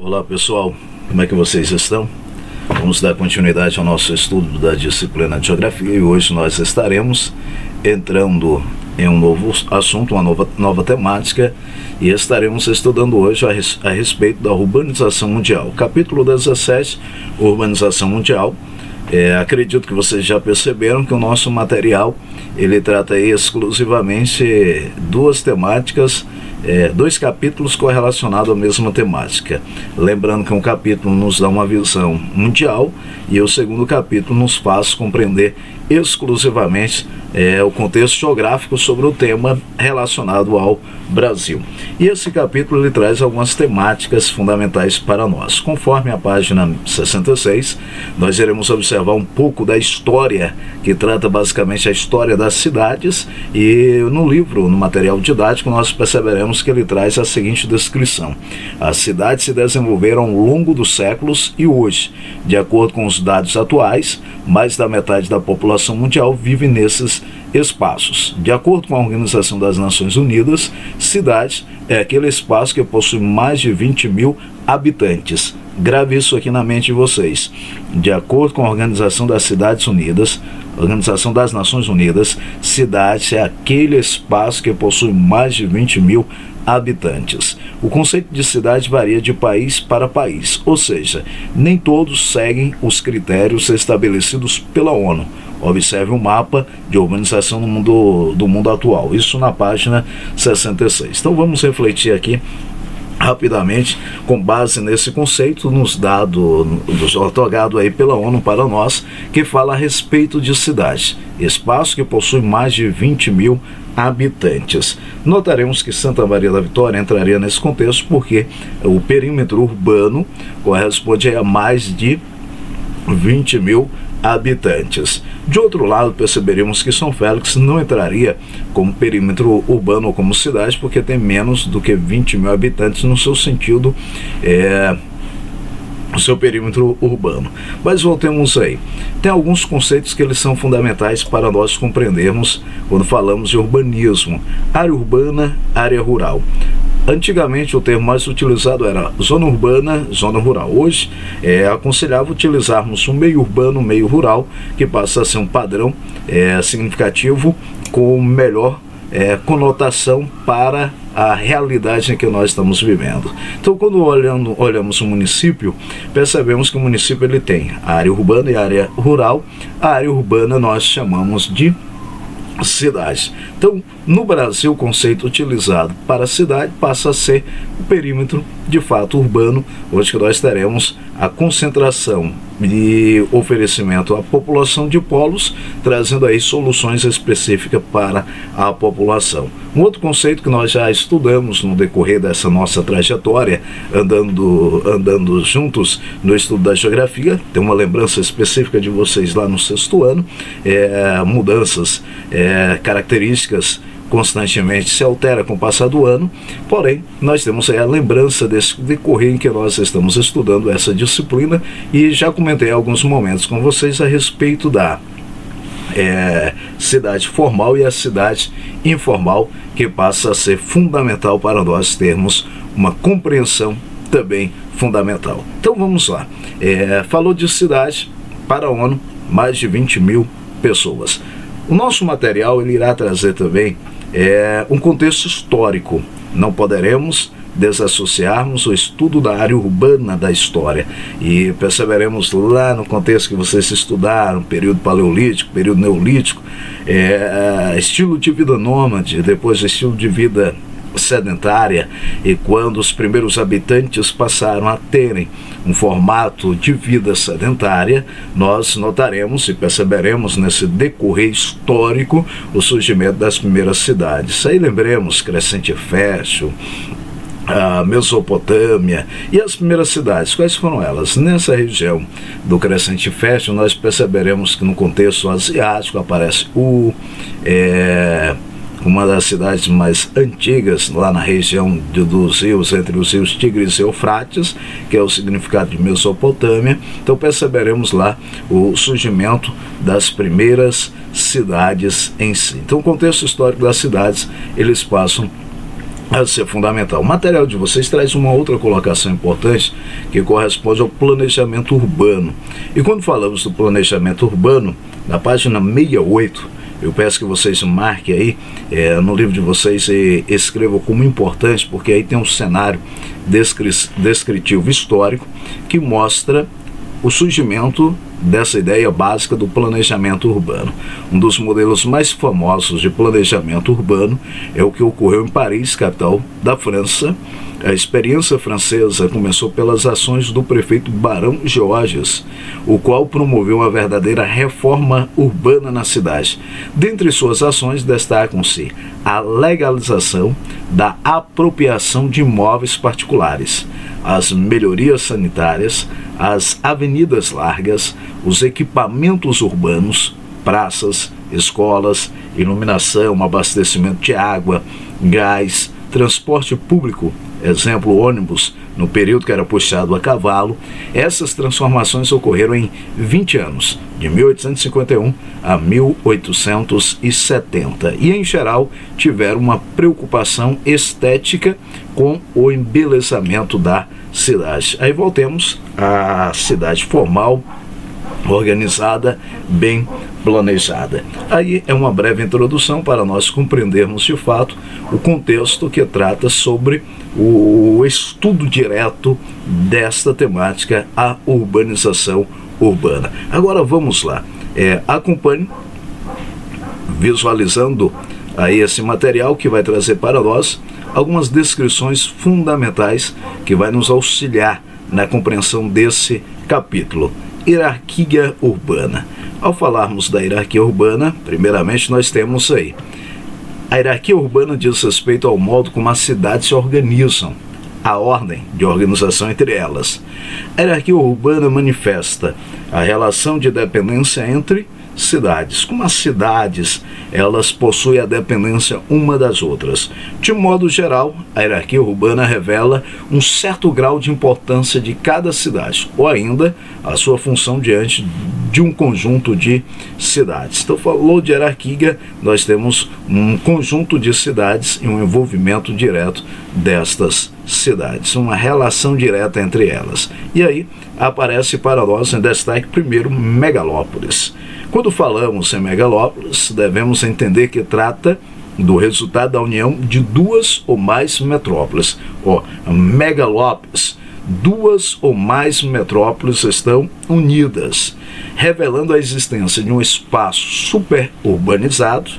Olá pessoal, como é que vocês estão? Vamos dar continuidade ao nosso estudo da disciplina de Geografia e hoje nós estaremos entrando em um novo assunto, uma nova temática, e estaremos estudando hoje a respeito da urbanização mundial. Capítulo 17, urbanização mundial. Acredito que vocês já perceberam que o nosso material ele trata exclusivamente duas temáticas, dois capítulos correlacionados à mesma temática. Lembrando que um capítulo nos dá uma visão mundial e o segundo capítulo nos faz compreender exclusivamente o contexto geográfico sobre o tema relacionado ao Brasil. E esse capítulo ele traz algumas temáticas fundamentais para nós. Conforme a página 66, nós iremos observar um pouco da história, que trata basicamente a história das cidades, e no livro, no material didático, nós perceberemos que ele traz a seguinte descrição: as cidades se desenvolveram ao longo dos séculos e hoje, de acordo com os dados atuais, mais da metade da população mundial vive nesses espaços. De acordo com a Organização das Nações Unidas, cidade é aquele espaço que possui mais de 20 mil habitantes. Grave isso aqui na mente de vocês. De acordo com a Organização das Cidades Unidas, Organização das Nações Unidas, cidade é aquele espaço que possui mais de 20 mil habitantes. O conceito de cidade varia de país para país, ou seja, nem todos seguem os critérios estabelecidos pela ONU. Observe o mapa de urbanização do mundo atual, isso na página 66. Então vamos refletir aqui rapidamente, com base nesse conceito nos dados otorgado aí pela ONU para nós, que fala a respeito de cidade, espaço que possui mais de 20 mil habitantes. Notaremos que Santa Maria da Vitória entraria nesse contexto porque o perímetro urbano corresponde a mais de 20 mil habitantes. De outro lado, perceberíamos que São Félix não entraria como perímetro urbano ou como cidade, porque tem menos do que 20 mil habitantes no seu sentido, o seu perímetro urbano. Mas voltemos aí. Tem alguns conceitos que eles são fundamentais para nós compreendermos quando falamos de urbanismo: área urbana, área rural. Antigamente o termo mais utilizado era zona urbana, zona rural. Hoje é aconselhável utilizarmos um meio urbano, meio rural, que passa a ser um padrão significativo com melhor conotação para a realidade em que nós estamos vivendo. Então, quando olhamos o município, percebemos que o município ele tem a área urbana e a área rural. A área urbana nós chamamos de cidade. Então, no Brasil, o conceito utilizado para a cidade passa a ser o perímetro de fato urbano, onde nós teremos a concentração de oferecimento à população de polos, trazendo aí soluções específicas para a população. Um outro conceito que nós já estudamos no decorrer dessa nossa trajetória, andando juntos no estudo da geografia, tem uma lembrança específica de vocês lá no 6º ano, mudanças, características constantemente se altera com o passar do ano, porém nós temos aí a lembrança desse decorrer em que nós estamos estudando essa disciplina, e já comentei alguns momentos com vocês a respeito da cidade formal e a cidade informal, que passa a ser fundamental para nós termos uma compreensão também fundamental. Então vamos lá, falou de cidade para a ONU, mais de 20 mil pessoas. O nosso material ele irá trazer também um contexto histórico. Não poderemos desassociarmos o estudo da área urbana da história, e perceberemos lá no contexto que vocês estudaram, período paleolítico, período neolítico, estilo de vida nômade, depois estilo de vida sedentária, e quando os primeiros habitantes passaram a terem um formato de vida sedentária, nós notaremos e perceberemos nesse decorrer histórico o surgimento das primeiras cidades. Aí lembremos Crescente Fértil, a Mesopotâmia e as primeiras cidades. Quais foram elas? Nessa região do Crescente Fértil, nós perceberemos que no contexto asiático aparece uma das cidades mais antigas lá na região dos rios, entre os rios Tigres e Eufrates, que é o significado de Mesopotâmia. Então perceberemos lá o surgimento das primeiras cidades em si. Então o contexto histórico das cidades, eles passam a ser fundamental. O material de vocês traz uma outra colocação importante que corresponde ao planejamento urbano. E quando falamos do planejamento urbano, na página 68, eu peço que vocês marquem aí no livro de vocês e escrevam como importante, porque aí tem um cenário descritivo histórico que mostra o surgimento dessa ideia básica do planejamento urbano. Um dos modelos mais famosos de planejamento urbano é o que ocorreu em Paris, capital da França. A experiência francesa começou pelas ações do prefeito Barão Georges, o qual promoveu uma verdadeira reforma urbana na cidade. Dentre suas ações destacam-se a legalização da apropriação de imóveis particulares, as melhorias sanitárias, as avenidas largas, os equipamentos urbanos, praças, escolas, iluminação, abastecimento de água, gás, transporte público, exemplo ônibus, no período que era puxado a cavalo. Essas transformações ocorreram em 20 anos, de 1851 a 1870, e em geral tiveram uma preocupação estética com o embelezamento da cidade. Aí voltemos à cidade formal, organizada, bem planejada. Aí é uma breve introdução para nós compreendermos de fato o contexto que trata sobre o estudo direto desta temática, a urbanização urbana. Agora vamos lá, acompanhe visualizando aí esse material que vai trazer para nós algumas descrições fundamentais que vai nos auxiliar na compreensão desse capítulo. Hierarquia urbana. Ao falarmos da hierarquia urbana, primeiramente nós temos aí a hierarquia urbana diz respeito ao modo como as cidades se organizam, a ordem de organização entre elas. A hierarquia urbana manifesta a relação de dependência entre cidades. Como as cidades, elas possuem a dependência uma das outras. De modo geral, a hierarquia urbana revela um certo grau de importância de cada cidade, ou ainda a sua função diante de um conjunto de cidades. Então, falou de hierarquia, nós temos um conjunto de cidades e um envolvimento direto destas cidades, uma relação direta entre elas. E aí aparece para nós em destaque primeiro megalópolis. Quando falamos em megalópolis, devemos entender que trata do resultado da união de duas ou mais metrópoles. Megalópolis, duas ou mais metrópoles estão unidas, revelando a existência de um espaço superurbanizado.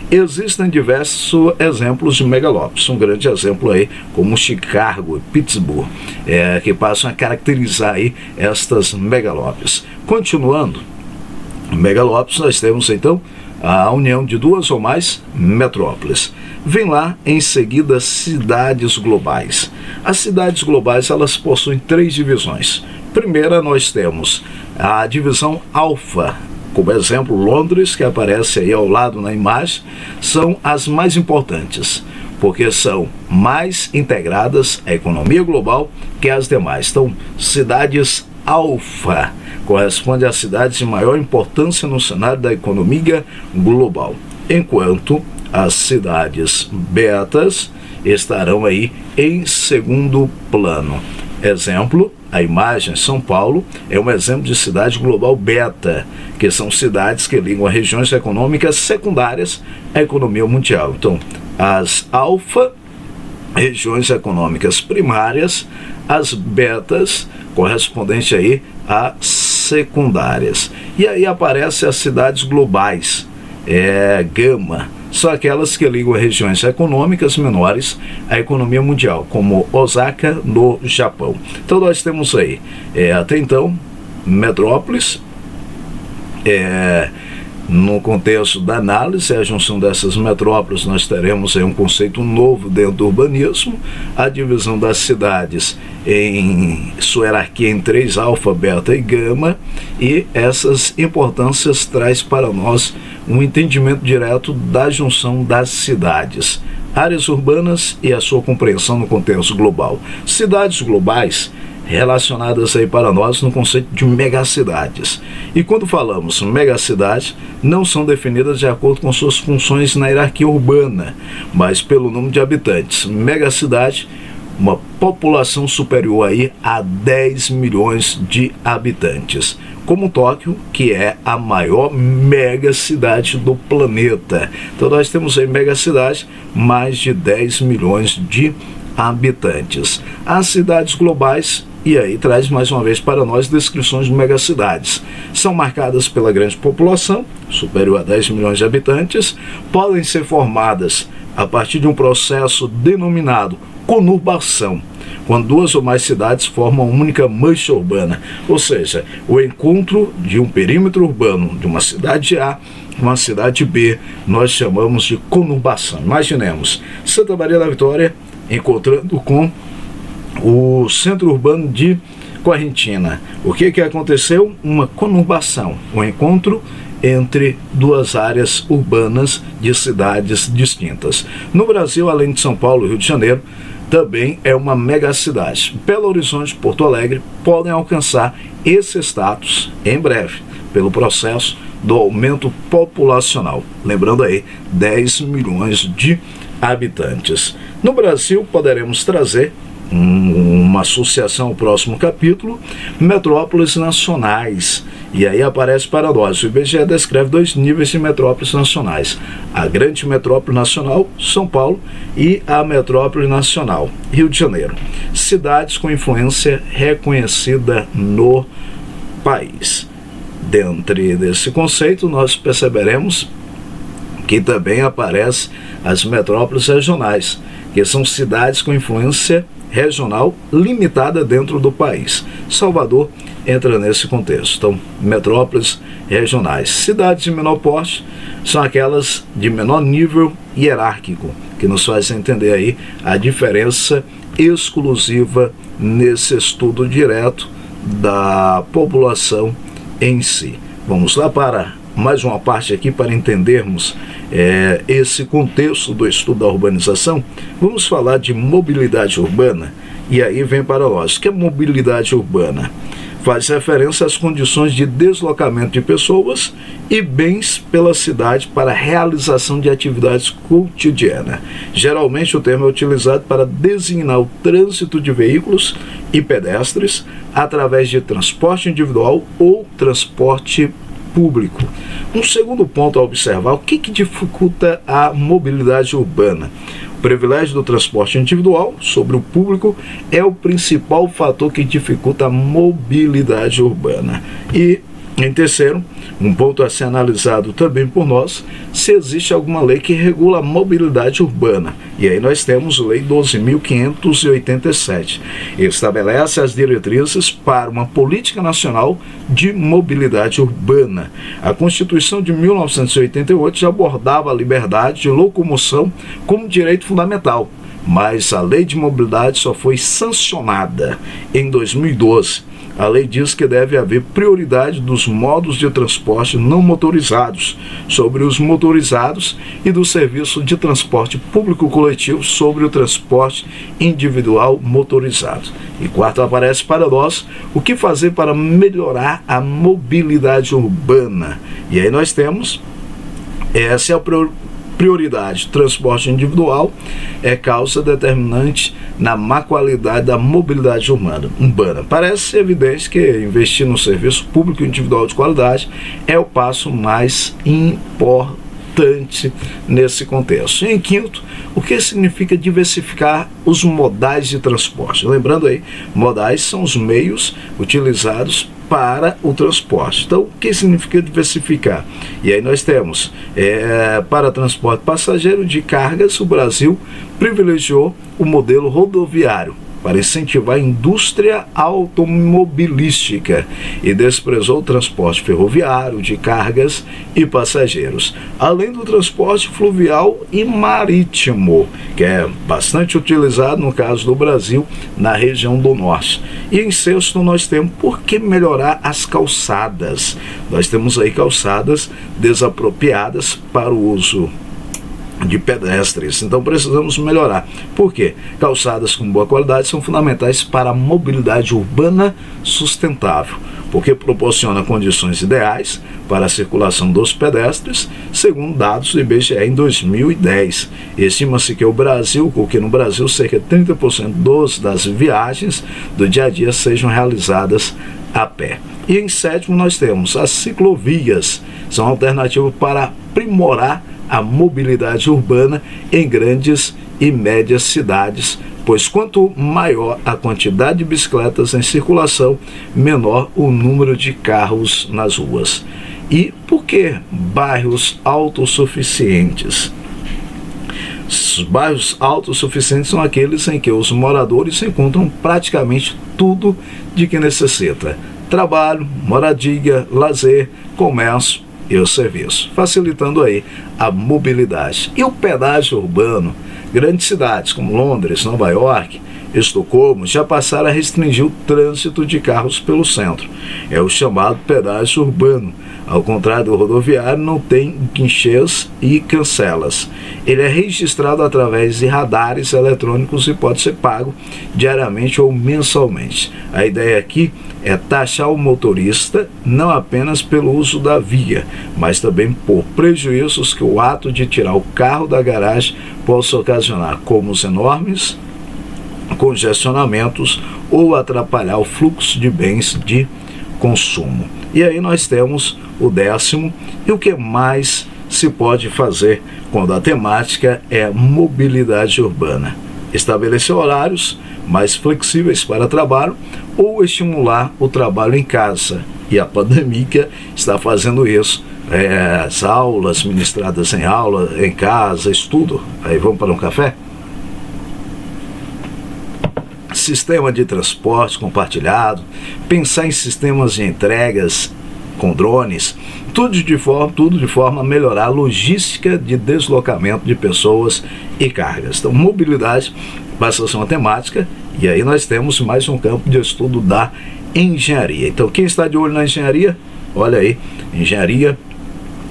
Existem diversos exemplos de megalópolis. Um grande exemplo aí, como Chicago e Pittsburgh, que passam a caracterizar aí estas megalópolis. Continuando, megalópolis, nós temos então a união de duas ou mais metrópoles. Vem lá em seguida cidades globais. As cidades globais, elas possuem três divisões. Primeira, nós temos a divisão alfa. Como exemplo, Londres, que aparece aí ao lado na imagem, são as mais importantes, porque são mais integradas à economia global que as demais. Então, cidades alfa corresponde às cidades de maior importância no cenário da economia global, enquanto as cidades betas estarão aí em segundo plano. Exemplo, a imagem São Paulo é um exemplo de cidade global beta, que são cidades que ligam a regiões econômicas secundárias à economia mundial. Então, as alfa, regiões econômicas primárias, as betas, correspondente aí a secundárias. E aí aparecem as cidades globais, gama, são aquelas que ligam regiões econômicas menores à economia mundial, como Osaka, no Japão. Então nós temos aí, até então, metrópoles, no contexto da análise, a junção dessas metrópoles, nós teremos aí um conceito novo dentro do urbanismo, a divisão das cidades em sua hierarquia em três, alfa, beta e gama, e essas importâncias traz para nós um entendimento direto da junção das cidades, áreas urbanas e a sua compreensão no contexto global. Cidades globais relacionadas aí para nós no conceito de megacidades. E quando falamos megacidade, não são definidas de acordo com suas funções na hierarquia urbana, mas pelo número de habitantes. Megacidade, uma população superior aí a 10 milhões de habitantes, como Tóquio, que é a maior megacidade do planeta. Então nós temos aí megacidade, mais de 10 milhões de habitantes. As cidades globais, e aí traz mais uma vez para nós descrições de megacidades. São marcadas pela grande população, superior a 10 milhões de habitantes, podem ser formadas a partir de um processo denominado conurbação, quando duas ou mais cidades formam uma única mancha urbana, ou seja, o encontro de um perímetro urbano de uma cidade A com uma cidade B, nós chamamos de conurbação. Imaginemos Santa Maria da Vitória encontrando com o centro urbano de Correntina. O que aconteceu? Uma conurbação, um encontro entre duas áreas urbanas de cidades distintas. No Brasil, além de São Paulo e Rio de Janeiro, também é uma megacidade. Belo Horizonte e Porto Alegre podem alcançar esse status em breve, pelo processo do aumento populacional. Lembrando aí, 10 milhões de habitantes. No Brasil, poderemos trazer uma associação ao próximo capítulo, metrópoles nacionais. E aí aparece para nós, o IBGE descreve 2 níveis de metrópoles nacionais: a grande metrópole nacional, São Paulo, e a metrópole nacional, Rio de Janeiro. Cidades com influência reconhecida no país. Dentro desse conceito, nós perceberemos que também aparecem as metrópoles regionais, que são cidades com influência regional limitada dentro do país. Salvador entra nesse contexto. Então, metrópoles regionais. Cidades de menor porte são aquelas de menor nível hierárquico, que nos faz entender aí a diferença exclusiva nesse estudo direto da população em si. Vamos lá para mais uma parte aqui para entendermos esse contexto do estudo da urbanização. Vamos falar de mobilidade urbana, e aí vem para nós. O que é mobilidade urbana? Faz referência às condições de deslocamento de pessoas e bens pela cidade para a realização de atividades cotidianas. Geralmente o termo é utilizado para designar o trânsito de veículos e pedestres através de transporte individual ou transporte público. Um segundo ponto a observar: o que dificulta a mobilidade urbana? O privilégio do transporte individual sobre o público é o principal fator que dificulta a mobilidade urbana. E, em terceiro, um ponto a ser analisado também por nós, se existe alguma lei que regula a mobilidade urbana. E aí nós temos a Lei 12.587. Estabelece as diretrizes para uma política nacional de mobilidade urbana. A Constituição de 1988 já abordava a liberdade de locomoção como direito fundamental, mas a Lei de Mobilidade só foi sancionada em 2012. A lei diz que deve haver prioridade dos modos de transporte não motorizados sobre os motorizados e do serviço de transporte público coletivo sobre o transporte individual motorizado. E quarto, aparece para nós o que fazer para melhorar a mobilidade urbana. E aí nós temos, essa é a prioridade. Transporte individual é causa determinante na má qualidade da mobilidade urbana. Parece evidente que investir no serviço público individual de qualidade é o passo mais importante nesse contexto. E em quinto, o que significa diversificar os modais de transporte? Lembrando aí, modais são os meios utilizados para o transporte. Então, o que significa diversificar? E aí nós temos, para transporte passageiro de cargas, o Brasil privilegiou o modelo rodoviário para incentivar a indústria automobilística e desprezou o transporte ferroviário de cargas e passageiros, além do transporte fluvial e marítimo, que é bastante utilizado no caso do Brasil, na região do norte. E em sexto, nós temos por que melhorar as calçadas. Nós temos aí calçadas desapropriadas para o uso de pedestres. Então precisamos melhorar. Por quê? Calçadas com boa qualidade são fundamentais para a mobilidade urbana sustentável, porque proporciona condições ideais para a circulação dos pedestres, segundo dados do IBGE em 2010. Estima-se que no Brasil cerca de 30% das viagens do dia a dia sejam realizadas a pé. E em sétimo nós temos as ciclovias, são alternativas para aprimorar a mobilidade urbana em grandes e médias cidades, pois quanto maior a quantidade de bicicletas em circulação, menor o número de carros nas ruas. E por que bairros autossuficientes? Os bairros autossuficientes são aqueles em que os moradores encontram praticamente tudo de que necessita: trabalho, moradia, lazer, comércio e o serviço, facilitando aí a mobilidade. E o pedágio urbano, grandes cidades como Londres, Nova York, Estocolmo já passaram a restringir o trânsito de carros pelo centro. É o chamado pedágio urbano. Ao contrário do rodoviário, não tem guichês e cancelas. Ele é registrado através de radares eletrônicos e pode ser pago diariamente ou mensalmente. A ideia aqui é taxar o motorista não apenas pelo uso da via, mas também por prejuízos que o ato de tirar o carro da garagem possa ocasionar, como os enormes congestionamentos ou atrapalhar o fluxo de bens de consumo. E aí nós temos o 10º, e o que mais se pode fazer quando a temática é mobilidade urbana: estabelecer horários mais flexíveis para trabalho ou estimular o trabalho em casa. E a pandemia está fazendo isso. As aulas ministradas em casa, estudo. Aí vamos para um café? Sistema de transporte compartilhado, pensar em sistemas de entregas com drones, tudo de forma a melhorar a logística de deslocamento de pessoas e cargas. Então, mobilidade passa a ser uma temática, e aí nós temos mais um campo de estudo da engenharia. Então, quem está de olho na engenharia, olha aí, engenharia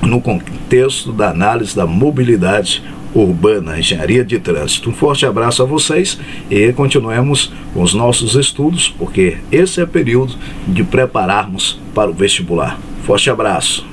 no contexto da análise da mobilidade urbana, engenharia de trânsito. Um forte abraço a vocês e continuemos com os nossos estudos, porque esse é o período de prepararmos para o vestibular. Forte abraço.